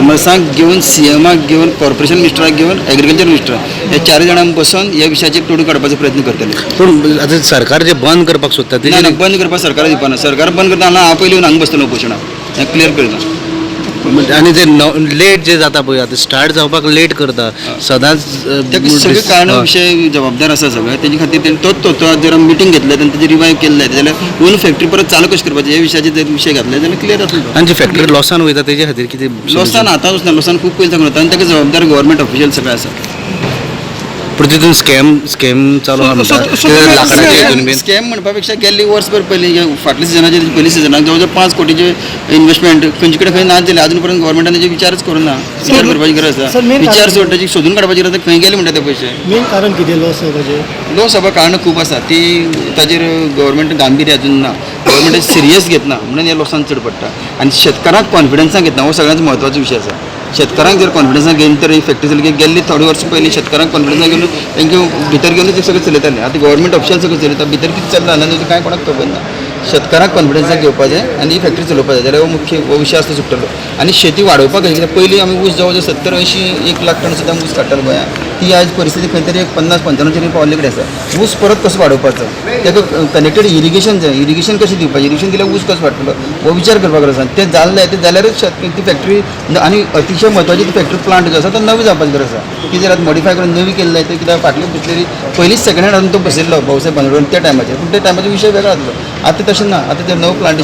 फार्मर्सांक घेवन CMाक घेवन कॉर्पोरेशन मिनिस्टराक घेवन एग्रीकल्चर मिनिस्टर हे 4 जाणांक बसून ह्या विशयाचेर तोडून काडपाचो प्रयत्न करतले. पूण आतां सरकार जे बंद करपाक सोदता ना तेजे बंद करपाक सरकार दिवपाना. सरकार बंद करता हांव पयलीं येवन हांगा बसतलो उपोशणाक हें क्लियर करता. आनी जे लेट जे जाता पळय आतां स्टार्ट जावपाक लेट करता सदांच तेका सगळे कारणां विशय जबाबदार आसा सगळे तेजे खातीर तेणी तोच जर मिटींग घेतले तेन्ना तेजे रिवायव केल्ले जाल्यार ओन फॅक्टरी परत चालू कशें करपाचें हे विशयाचे जर विशय घातले जाल्यार क्लियर जातलो. आनी जी फॅक्टरी लॉसान वयता तेजे खातीर कितें लॉसान आतां वचना. लॉसान खूब पयलीं सांगून आनी ताका जबाबदार गव्हर्मेंट ऑफिशियल सगळे आसा. पूण तितून स्कॅम चालू आहा म्हणटा लाकडाचे हितून बीन स्कॅम म्हणपा पेक्षा गेल्ली वर्सभर पयलीं फाटल्या सिजनाचे पयलीं सिजनाक जवळ जवळ 5 कोटीचे इन्व्हेस्टमेंट खंयचे कडेन खंय ना दिले अजून पर्यंत गव्हर्मेंटान तेजे विचारच करूं ना. विचार करपाची गरज आसा. विचार सोडटाची सोदून काडपाची गरज आसा. खंय गेले म्हणटा ते पयशे. मेन कारण कितें लॉस जावपाचें लॉस जावपाक कारणां खूब आसा. ती ताजेर गव्हर्मेंट गांभीर्य अजून ना. गव्हर्मेंट सिरियस घेतना म्हणून हे लॉसान चड पडटा. आनी शेतकारांक कॉन्फिडन्सान घेतना हो सगळ्यांत म्हत्वाचो विशय आसा. शेतकारांक जर कॉन्फिडन्सान घेवन तर ही फॅक्टरी चली गेल्ली थोडी वर्सां पयलीं शेतकारांक कॉन्फिडन्सान घेवन तांकां भितर घेवन ते सगळें चलयताले. आतां गव्हर्मेंट ऑफिशियल सगळें चलयता. भितर कितें चल्लां ना कांय कोणाक खबर ना. शेतकारांक कॉन्फिडन्सान घेवपाचें आनी ही फॅक्टरी चलोवपाचें जाल्यार हो मुख्य हो विशय आसता सुट्टलो. आनी शेती वाडोवपाक जाय. कित्याक पयलीं आमी ऊस जवळ जवळ 70-80 1 लाख टन सुद्दां ऊस काडटालो गोंयांत. ती आयज परिस्थिती खंय तरी 50-55 पावल्ले कडेन आसा. ऊस परत कसो वाडोवपाचो ताका कनेक्टेड इरिगेशन जाय. इरिगेशन कशें दिवपाचें. इरिगेशन दिल्यार ऊस कसो वाडटलो हो विचार करपाक गरज आसा. तें जाल्लें तें जाल्यारच ती फॅक्टरी आनी अतिशय म्हत्वाची ती फॅक्टरी प्लांट जो आसा तो नवी जावपाची गरज आसा. ती जर आतां मॉडिफाय करून नवी केल्ली जाय कित्याक फाटली बिस्लेरी पयलींच सेकंड हँड हाडून तो बसयल्लो भौसाहेब बांदोडेन त्या टायमाचेर. पूण त्या टायमाचो विशय वेगळो जातलो. आतां तशें ना. आतां जर नवो प्लांट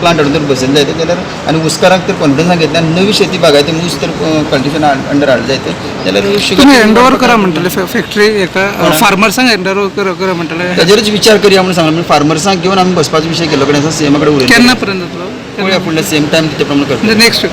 हाडून तर बसयल्ले जाय जाल्यार आनी ऊसकारांक तर कॉन्फिडन्सान घेतल्या नवी शेती बागायती ऊस तर कंडिशन अंडर हाडले जायते जाल्यार तुम्ही हँडओव्हर करा म्हणटले फॅक्टरी एका फार्मर्सांक हँडओव्हर करा म्हणटले. ताजेरच विचार करया म्हणून सांगला. फार्मर्सांक घेवन आमी बसपाचो विशय केल्लो कडेन आसा. CMा कडेन उलयता. केन्ना पर्यंत जातलो पळया फुडल्या सेम टायम ते प्रमाणे करता. नेक्स्ट